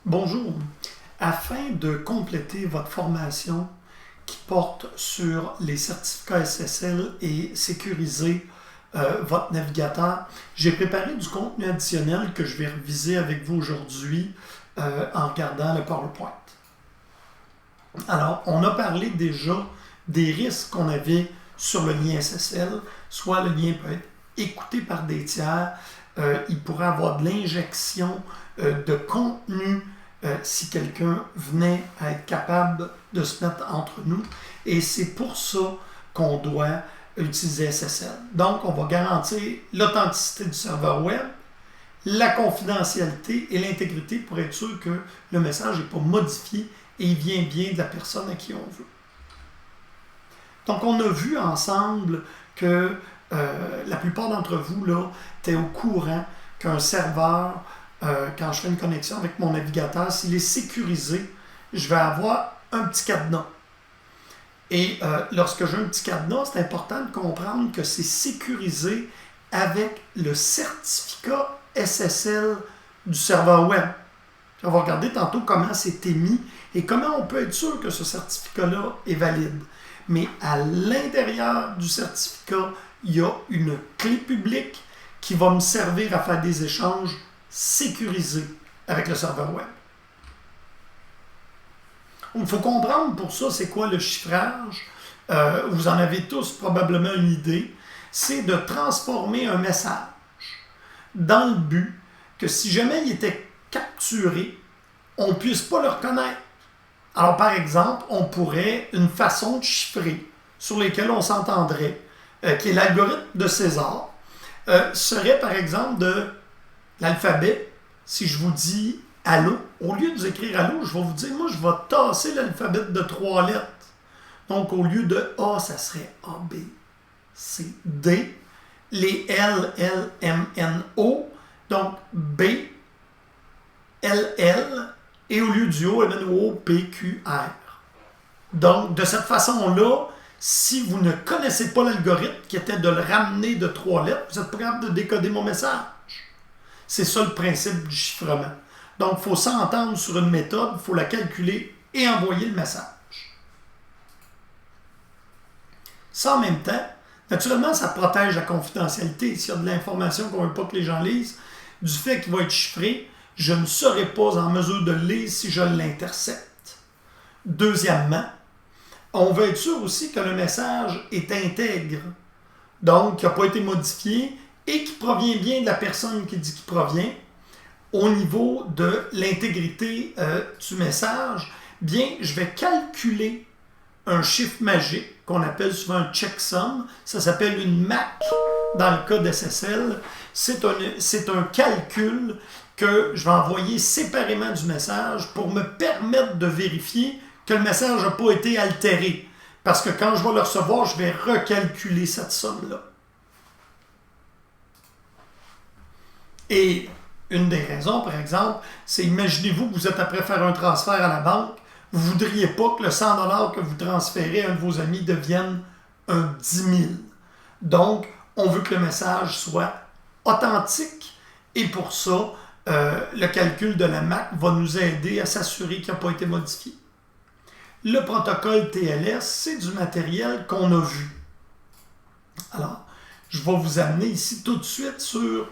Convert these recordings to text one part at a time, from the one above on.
Bonjour. Afin de compléter votre formation qui porte sur les certificats SSL et sécuriser votre navigateur, j'ai préparé du contenu additionnel que je vais réviser avec vous aujourd'hui en regardant le PowerPoint. Alors, on a parlé déjà des risques qu'on avait sur le lien SSL, soit le lien peut être écouté par des tiers, il pourrait avoir de l'injection de contenu si quelqu'un venait à être capable de se mettre entre nous. Et c'est pour ça qu'on doit utiliser SSL. Donc, on va garantir l'authenticité du serveur web, la confidentialité et l'intégrité pour être sûr que le message n'est pas modifié et il vient bien de la personne à qui on veut. Donc, on a vu ensemble que la plupart d'entre vous là, étaient au courant qu'un serveur, quand je fais une connexion avec mon navigateur, s'il est sécurisé, je vais avoir un petit cadenas. Et lorsque j'ai un petit cadenas, c'est important de comprendre que c'est sécurisé avec le certificat SSL du serveur web. On va regarder tantôt comment c'est émis et comment on peut être sûr que ce certificat-là est valide. Mais à l'intérieur du certificat, il y a une clé publique qui va me servir à faire des échanges sécurisés avec le serveur web. Il faut comprendre pour ça, c'est quoi le chiffrage. Vous en avez tous probablement une idée. C'est de transformer un message dans le but que si jamais il était capturé, on ne puisse pas le reconnaître. Alors, par exemple, on pourrait, une façon de chiffrer sur lesquelles on s'entendrait, qui est l'algorithme de César, serait par exemple de l'alphabet. Si je vous dis allô, au lieu de vous écrire allô, je vais vous dire, moi, je vais tasser l'alphabet de 3 lettres. Donc, au lieu de A, ça serait A, B, C, D. Les L, L, M, N, O. Donc, B, L, L. Et au lieu du O, M, N, O, P, Q, R. Donc, de cette façon-là, si vous ne connaissez pas l'algorithme qui était de le ramener de 3 lettres, vous êtes pas capable de décoder mon message. C'est ça le principe du chiffrement. Donc, il faut s'entendre sur une méthode, il faut la calculer et envoyer le message. Ça, en même temps, naturellement, ça protège la confidentialité. S'il y a de l'information qu'on ne veut pas que les gens lisent, du fait qu'il va être chiffré, je ne serai pas en mesure de le lire si je l'intercepte. Deuxièmement, on veut être sûr aussi que le message est intègre, donc qui n'a pas été modifié et qui provient bien de la personne qui dit qu'il provient. Au niveau de l'intégrité du message, bien, je vais calculer un chiffre magique qu'on appelle souvent un checksum. Ça s'appelle une MAC dans le cas d'SSL. C'est un calcul que je vais envoyer séparément du message pour me permettre de vérifier que le message n'a pas été altéré. Parce que quand je vais le recevoir, je vais recalculer cette somme-là. Et une des raisons, par exemple, c'est imaginez-vous que vous êtes après faire un transfert à la banque, vous ne voudriez pas que le 100$ que vous transférez à un de vos amis devienne un 10 000. Donc, on veut que le message soit authentique et pour ça, le calcul de la MAC va nous aider à s'assurer qu'il n'a pas été modifié. Le protocole TLS, c'est du matériel qu'on a vu. Alors, je vais vous amener ici tout de suite sur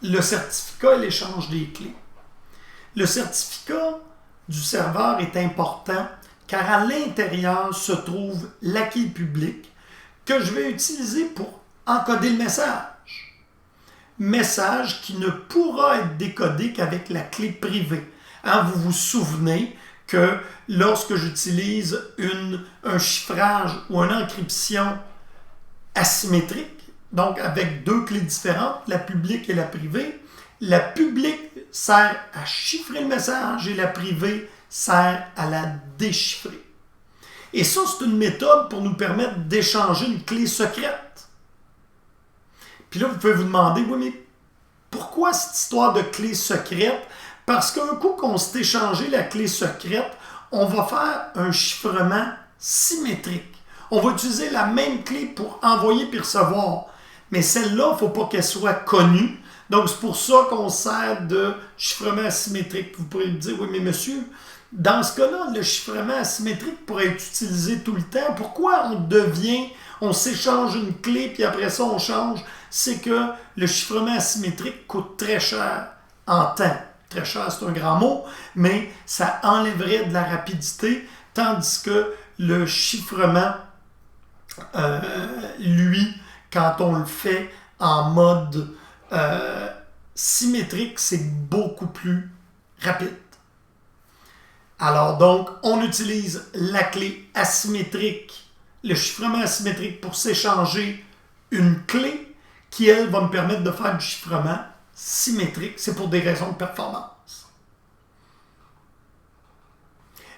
le certificat et l'échange des clés. Le certificat du serveur est important car à l'intérieur se trouve la clé publique que je vais utiliser pour encoder le message. Message qui ne pourra être décodé qu'avec la clé privée. Vous vous souvenez que lorsque j'utilise un chiffrage ou une encryption asymétrique, donc avec 2 clés différentes, la publique et la privée, la publique sert à chiffrer le message et la privée sert à la déchiffrer. Et ça, c'est une méthode pour nous permettre d'échanger une clé secrète. Puis là, vous pouvez vous demander, oui, mais pourquoi cette histoire de clé secrète? Parce qu'un coup qu'on s'est échangé la clé secrète, on va faire un chiffrement symétrique. On va utiliser la même clé pour envoyer puis recevoir. Mais celle-là, il ne faut pas qu'elle soit connue. Donc, c'est pour ça qu'on sert de chiffrement asymétrique. Vous pourrez me dire, oui, mais monsieur, dans ce cas-là, le chiffrement asymétrique pourrait être utilisé tout le temps. Pourquoi on s'échange une clé, puis après ça, on change? C'est que le chiffrement asymétrique coûte très cher en temps. Très cher, c'est un grand mot, mais ça enlèverait de la rapidité, tandis que le chiffrement, lui, quand on le fait en mode symétrique, c'est beaucoup plus rapide. Alors donc, on utilise la clé asymétrique, le chiffrement asymétrique pour s'échanger une clé qui, elle, va me permettre de faire du chiffrement symétrique. C'est pour des raisons de performance.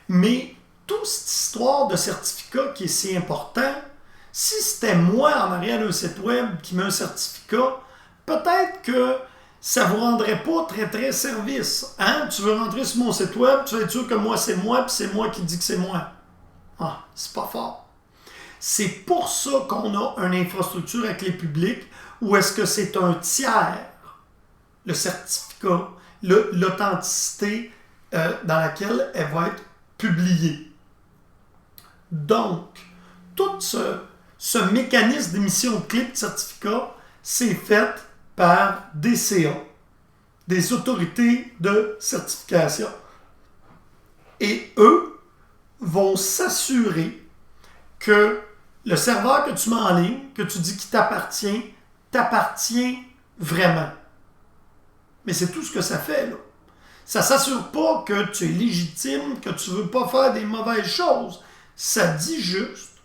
Mais toute cette histoire de certificat qui est si important, si c'était moi en arrière d'un site web qui met un certificat, peut-être que ça ne vous rendrait pas très, très service. Hein? Tu veux rentrer sur mon site web, tu vas être sûr que moi, c'est moi, puis c'est moi qui dis que c'est moi. Ah, c'est pas fort. C'est pour ça qu'on a une infrastructure à clé publique où est-ce que c'est un tiers, le certificat, l'authenticité dans laquelle elle va être publiée. Donc, tout ce mécanisme d'émission de clés de certificat, c'est fait par des CA, des autorités de certification. Et eux vont s'assurer que le serveur que tu mets en ligne, que tu dis qu'il t'appartient vraiment. Mais c'est tout ce que ça fait, là. Ça ne s'assure pas que tu es légitime, que tu ne veux pas faire des mauvaises choses. Ça dit juste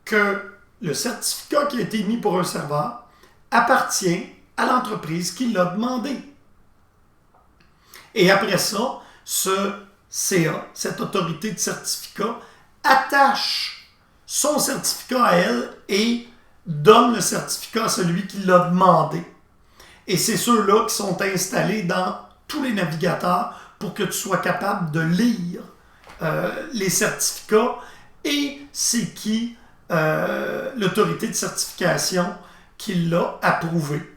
que le certificat qui a été émis pour un serveur appartient à l'entreprise qui l'a demandé. Et après ça, ce CA, cette autorité de certificat, attache son certificat à elle et donne le certificat à celui qui l'a demandé. Et c'est ceux-là qui sont installés dans tous les navigateurs pour que tu sois capable de lire les certificats et c'est qui l'autorité de certification qui l'a approuvé.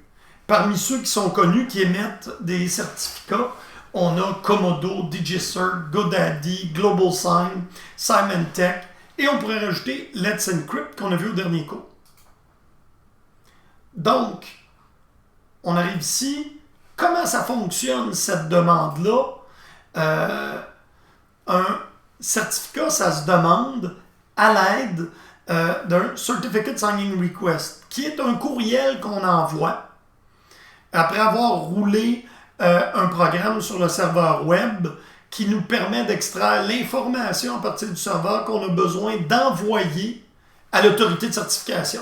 Parmi ceux qui sont connus, qui émettent des certificats, on a Comodo, DigiCert, GoDaddy, GlobalSign, Symantec, et on pourrait rajouter Let's Encrypt qu'on a vu au dernier cours. Donc, on arrive ici. Comment ça fonctionne, cette demande-là? Un certificat, ça se demande à l'aide d'un Certificate Signing Request, qui est un courriel qu'on envoie après avoir roulé un programme sur le serveur web qui nous permet d'extraire l'information à partir du serveur qu'on a besoin d'envoyer à l'autorité de certification.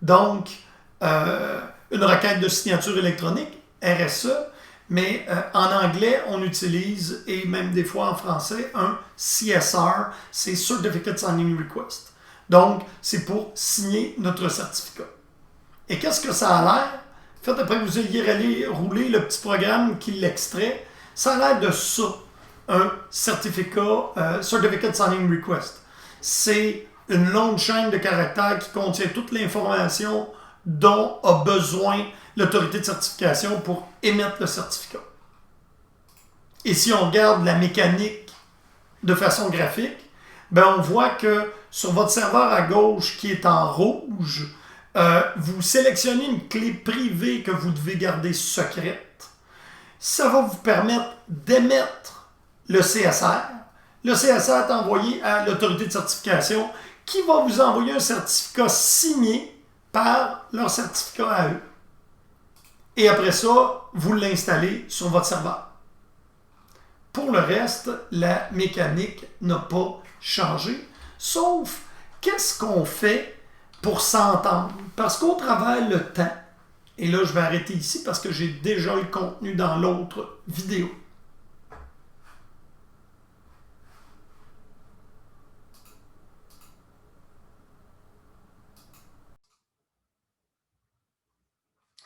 Donc, une requête de signature électronique, RSE, mais en anglais, on utilise, et même des fois en français, un CSR, c'est Certificate Signing Request. Donc, c'est pour signer notre certificat. Et qu'est-ce que ça a l'air? Faites après que vous ayez allé rouler le petit programme qui l'extrait, ça a l'air de ça, un certificat, Certificate Signing Request. C'est une longue chaîne de caractères qui contient toute l'information dont a besoin l'autorité de certification pour émettre le certificat. Et si on regarde la mécanique de façon graphique, ben on voit que sur votre serveur à gauche qui est en rouge, vous sélectionnez une clé privée que vous devez garder secrète. Ça va vous permettre d'émettre le CSR. Le CSR est envoyé à l'autorité de certification qui va vous envoyer un certificat signé par leur certificat à eux. Et après ça, vous l'installez sur votre serveur. Pour le reste, la mécanique n'a pas changé, sauf qu'est-ce qu'on fait pour s'entendre? Parce qu'au travers le temps, et là je vais arrêter ici parce que j'ai déjà le contenu dans l'autre vidéo.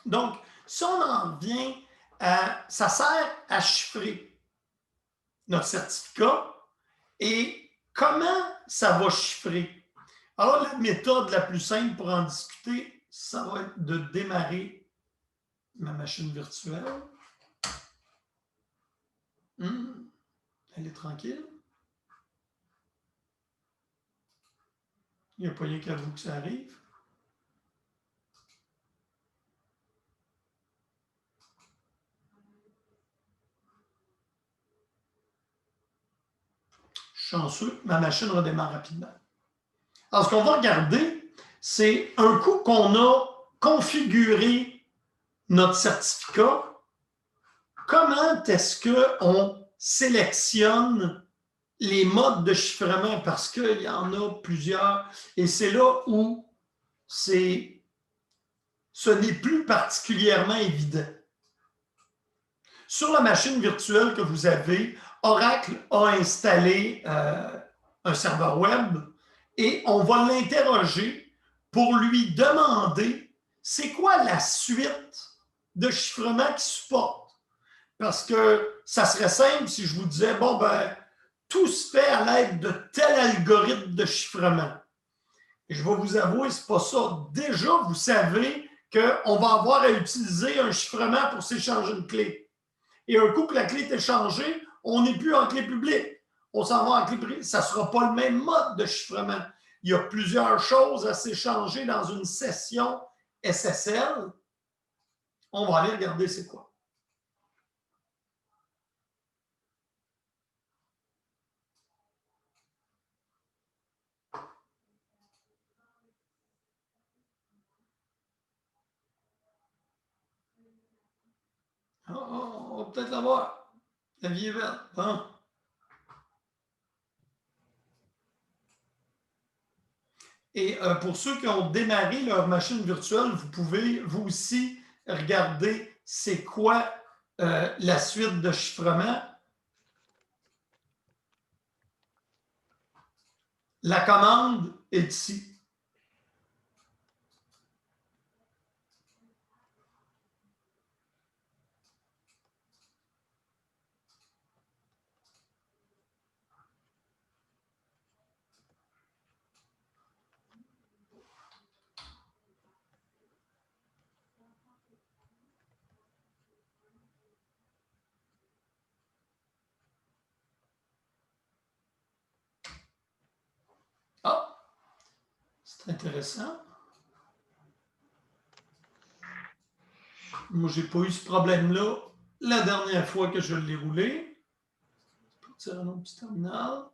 Donc, si on en vient à... Ça sert à chiffrer notre certificat et comment ça va chiffrer? Alors, la méthode la plus simple pour en discuter, ça va être de démarrer ma machine virtuelle. Elle est tranquille. Il n'y a pas rien qu'à vous que ça arrive. Chanceux, ma machine redémarre rapidement. Alors, ce qu'on va regarder, c'est un coup qu'on a configuré notre certificat, comment est-ce qu'on sélectionne les modes de chiffrement, parce qu'il y en a plusieurs, et c'est là où ce n'est plus particulièrement évident. Sur la machine virtuelle que vous avez, Oracle a installé un serveur web et on va l'interroger pour lui demander c'est quoi la suite de chiffrement qu'il supporte. Parce que ça serait simple si je vous disais, bon, ben, tout se fait à l'aide de tel algorithme de chiffrement. Et je vais vous avouer, c'est pas ça. Déjà, vous savez qu'on va avoir à utiliser un chiffrement pour s'échanger une clé. Et un coup que la clé est échangée, on n'est plus en clé publique. On s'en va en clé privée. Ça ne sera pas le même mode de chiffrement. Il y a plusieurs choses à s'échanger dans une session SSL. On va aller regarder c'est quoi. On va peut-être l'avoir. La vie est verte. Hein? Et pour ceux qui ont démarré leur machine virtuelle, vous pouvez vous aussi regarder c'est quoi la suite de chiffrement. La commande est ici. Ah, c'est intéressant. Moi, je n'ai pas eu ce problème-là la dernière fois que je l'ai roulé. Je vais partir un autre petit terminal.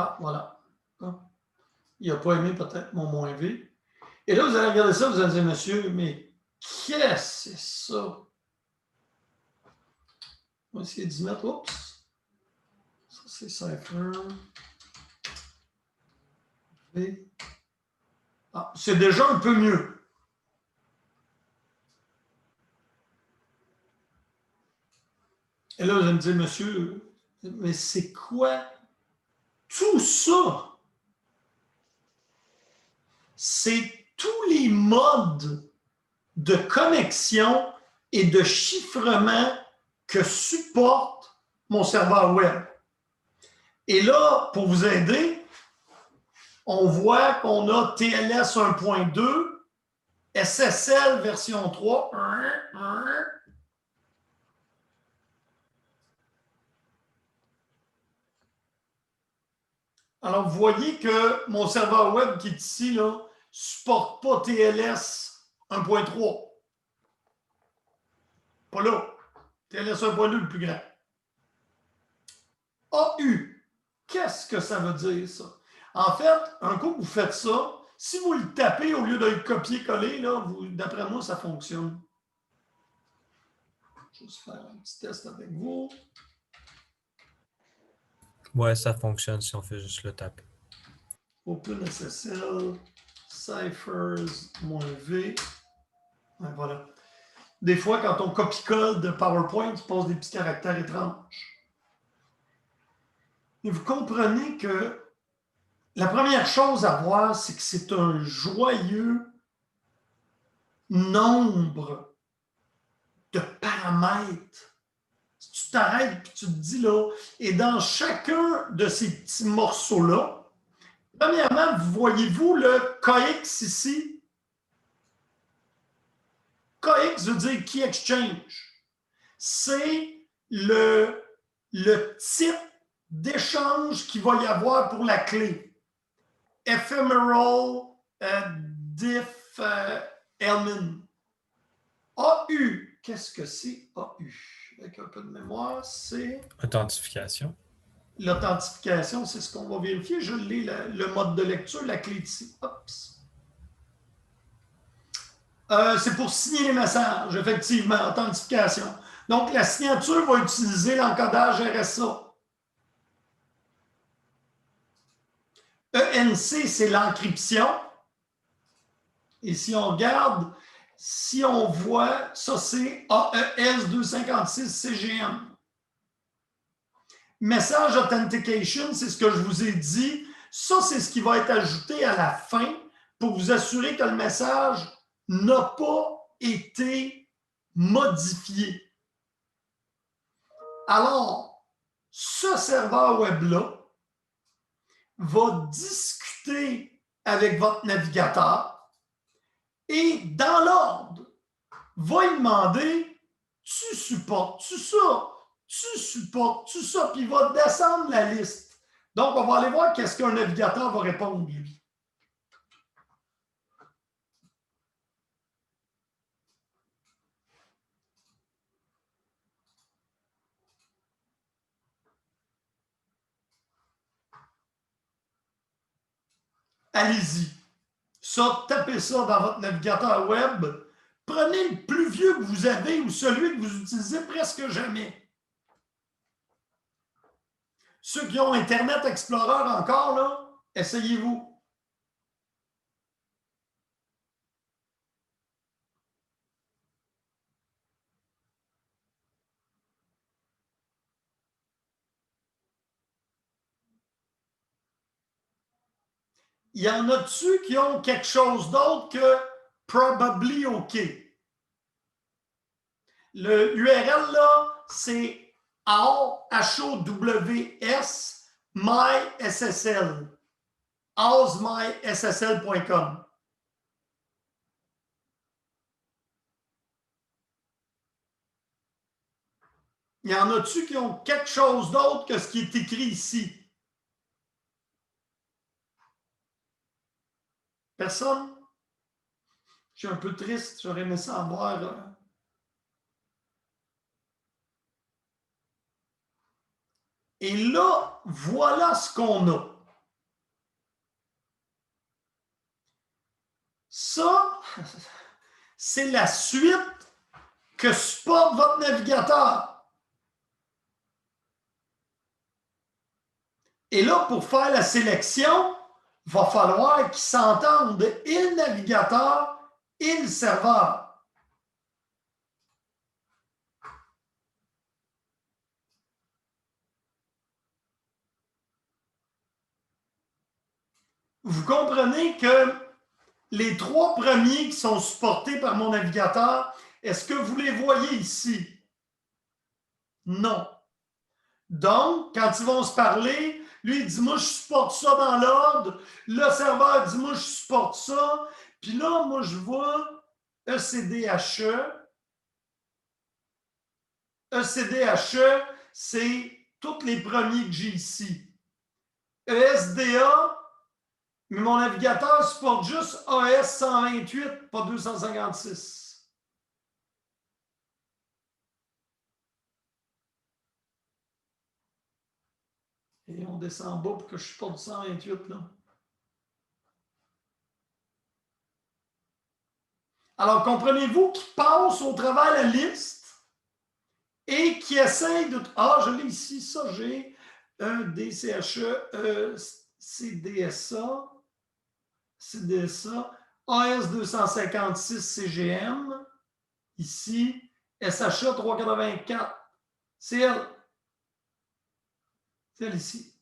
Ah, voilà. Il n'a pas aimé peut-être mon moins V. Et là, vous allez regarder ça, vous allez dire, monsieur, mais qu'est-ce que c'est ça? On va essayer d'y mettre. Oups. Ça, c'est Cypher. V. Ah, c'est déjà un peu mieux. Et là, vous allez me dire, monsieur, mais c'est quoi tout ça? C'est tous les modes de connexion et de chiffrement que supporte mon serveur web. Et là, pour vous aider, on voit qu'on a TLS 1.2, SSL version 3. Alors, vous voyez que mon serveur web qui est ici, là, ne supporte pas TLS 1.3. Pas là. TLS 1.2 le plus grand. AU. Qu'est-ce que ça veut dire, ça? En fait, un coup que vous faites ça, si vous le tapez au lieu de le copier-coller, d'après moi, ça fonctionne. Je vais juste faire un petit test avec vous. Ouais, ça fonctionne si on fait juste le taper. OpenSSL, ciphers-v. Ouais, voilà. Des fois, quand on copie-colle de PowerPoint, il passe des petits caractères étranges. Et vous comprenez que la première chose à voir, c'est que c'est un joyeux nombre de paramètres. Si tu t'arrêtes et tu te dis là, et dans chacun de ces petits morceaux-là, premièrement, voyez-vous le KX ici? KX veut dire Key Exchange. C'est le type d'échange qu'il va y avoir pour la clé. Ephemeral Diff Element. AU. Qu'est-ce que c'est AU? Avec un peu de mémoire, c'est Authentification. l'authentification, c'est ce qu'on va vérifier. Je l'ai, le mode de lecture, la clé ici. Oups. C'est pour signer les messages, effectivement, authentification. Donc, la signature va utiliser l'encodage RSA. ENC, c'est l'encryption. Et si on regarde, si on voit, ça c'est AES 256 CGM. Message Authentication, c'est ce que je vous ai dit. Ça, c'est ce qui va être ajouté à la fin pour vous assurer que le message n'a pas été modifié. Alors, ce serveur web-là va discuter avec votre navigateur et dans l'ordre, va lui demander « Tu supportes-tu ça? Tu supportes-tu ça? » Puis il va descendre la liste. Donc, on va aller voir qu'est-ce qu'un navigateur va répondre, lui. Allez-y. Ça, tapez ça dans votre navigateur web. Prenez le plus vieux que vous avez ou celui que vous utilisez presque jamais. Ceux qui ont Internet Explorer encore, là, essayez-vous. Il y en a-tu qui ont quelque chose d'autre que Probably OK? Le URL, là, c'est HOWS MySSL. howsmyssl.com. Il y en a-tu qui ont quelque chose d'autre que ce qui est écrit ici? Personne? Je suis un peu triste, j'aurais aimé ça avoir. Et là, voilà ce qu'on a. Ça, c'est la suite que supporte votre navigateur. Et là, pour faire la sélection, il va falloir qu'ils s'entendent et le navigateur et le serveur. Vous comprenez que les trois premiers qui sont supportés par mon navigateur, est-ce que vous les voyez ici? Non. Donc, quand ils vont se parler, lui, il dit « Moi, je supporte ça dans l'ordre. » Le serveur dit « Moi, je supporte ça. » Puis là, moi, je vois ECDHE. ECDHE, c'est tous les premiers que j'ai ici. ESDA, mais mon navigateur supporte juste AS 128, pas 256. Et on descend en bas pour que je supporte 128, là. Alors, comprenez-vous qu'il passe au travers la liste et qui essaye de... Ah, je l'ai ici, ça, j'ai un DCHE, CDSA, AS 256 CGM, ici, SHA 384, c'est elle. C'est elle ici.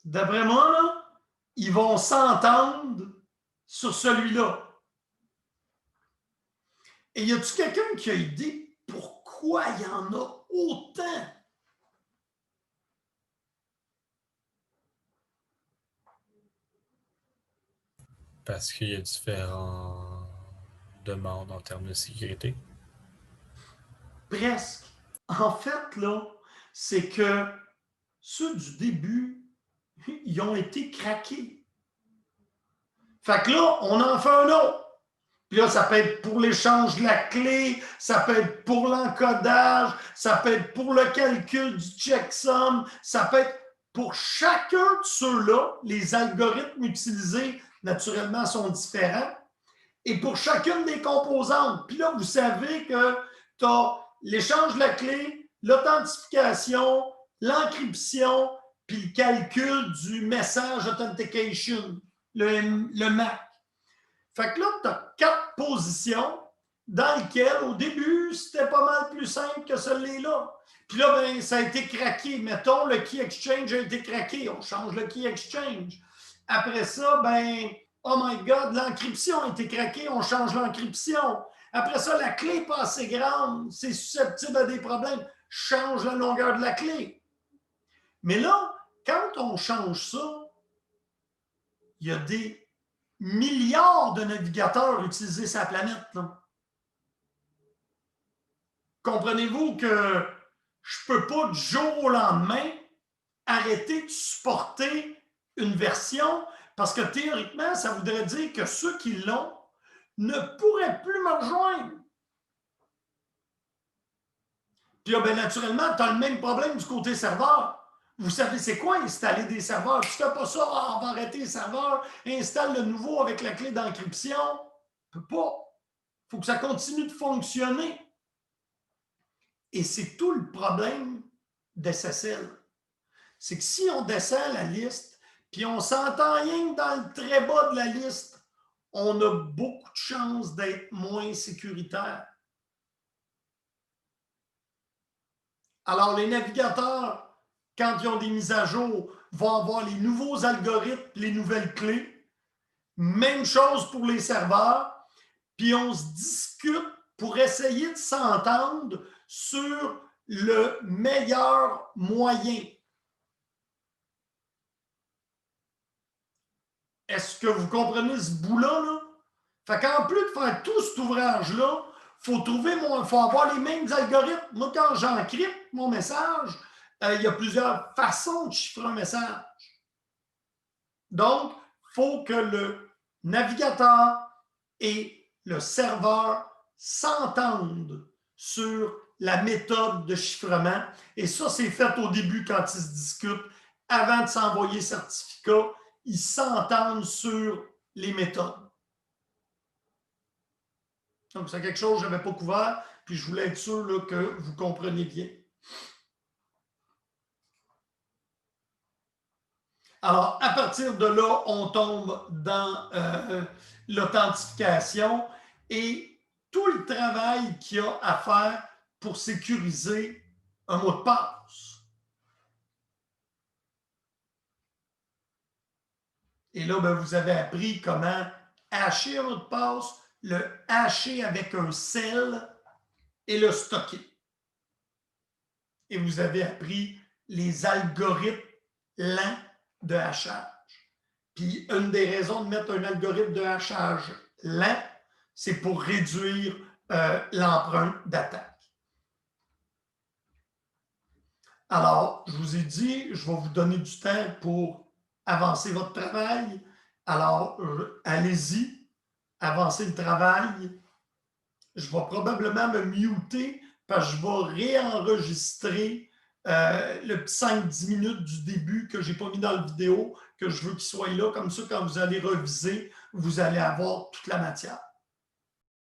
D'après moi, là, ils vont s'entendre sur celui-là. Et y a-tu quelqu'un qui a idée pourquoi il y en a autant? Parce qu'il y a différentes demandes en termes de sécurité. Presque. En fait, là, c'est que ceux du début, ils ont été craqués. Fait que là, on en fait un autre. Puis là, ça peut être pour l'échange de la clé, ça peut être pour l'encodage, ça peut être pour le calcul du checksum, ça peut être pour chacun de ceux-là, les algorithmes utilisés, naturellement, sont différents. Et pour chacune des composantes. Puis là, vous savez que tu as l'échange de la clé, l'authentification, l'encryption, puis le calcul du message authentication, le MAC. Fait que là, tu as 4 positions dans lesquelles, au début, c'était pas mal plus simple que celui-là. Puis là, ben, ça a été craqué. Mettons, le key exchange a été craqué. On change le key exchange. Après ça, ben, oh my God, l'encryption a été craquée. On change l'encryption. Après ça, la clé n'est pas assez grande. C'est susceptible à des problèmes. Change la longueur de la clé. Mais là, quand on change ça, il y a des milliards de navigateurs utilisés sur la planète. Là. Comprenez-vous que je ne peux pas du jour au lendemain arrêter de supporter une version parce que théoriquement, ça voudrait dire que ceux qui l'ont ne pourraient plus me rejoindre. Puis là, ben, naturellement, tu as le même problème du côté serveur. Vous savez, c'est quoi installer des serveurs? Tu ne fais pas ça, on va arrêter les serveurs, installe le nouveau avec la clé d'encryption. On ne peut pas. Il faut que ça continue de fonctionner. Et c'est tout le problème d'SSL. C'est que si on descend la liste, puis on s'entend rien que dans le très bas de la liste, on a beaucoup de chances d'être moins sécuritaire. Alors, les navigateurs, quand ils ont des mises à jour, vont avoir les nouveaux algorithmes, les nouvelles clés. Même chose pour les serveurs. Puis on se discute pour essayer de s'entendre sur le meilleur moyen. Est-ce que vous comprenez ce bout-là? Là? Fait qu'en plus de faire tout cet ouvrage-là, il faut avoir les mêmes algorithmes. Moi, quand j'encrypte mon message, il y a plusieurs façons de chiffrer un message. Donc, il faut que le navigateur et le serveur s'entendent sur la méthode de chiffrement. Et ça, c'est fait au début quand ils se discutent. Avant de s'envoyer certificat, ils s'entendent sur les méthodes. Donc, c'est quelque chose que je n'avais pas couvert, puis je voulais être sûr là, que vous compreniez bien. Alors, à partir de là, on tombe dans l'authentification et tout le travail qu'il y a à faire pour sécuriser un mot de passe. Et là, ben, vous avez appris comment hasher un mot de passe, le hasher avec un cell et le stocker. Et vous avez appris les algorithmes lents de hachage. Puis une des raisons de mettre un algorithme de hachage lent, c'est pour réduire l'empreinte d'attaque. Alors, je vous ai dit, je vais vous donner du temps pour avancer votre travail. Alors, allez-y, avancez le travail. Je vais probablement me muter parce que je vais réenregistrer le petit 5-10 minutes du début que je n'ai pas mis dans la vidéo, que je veux qu'il soit là. Comme ça, quand vous allez reviser, vous allez avoir toute la matière.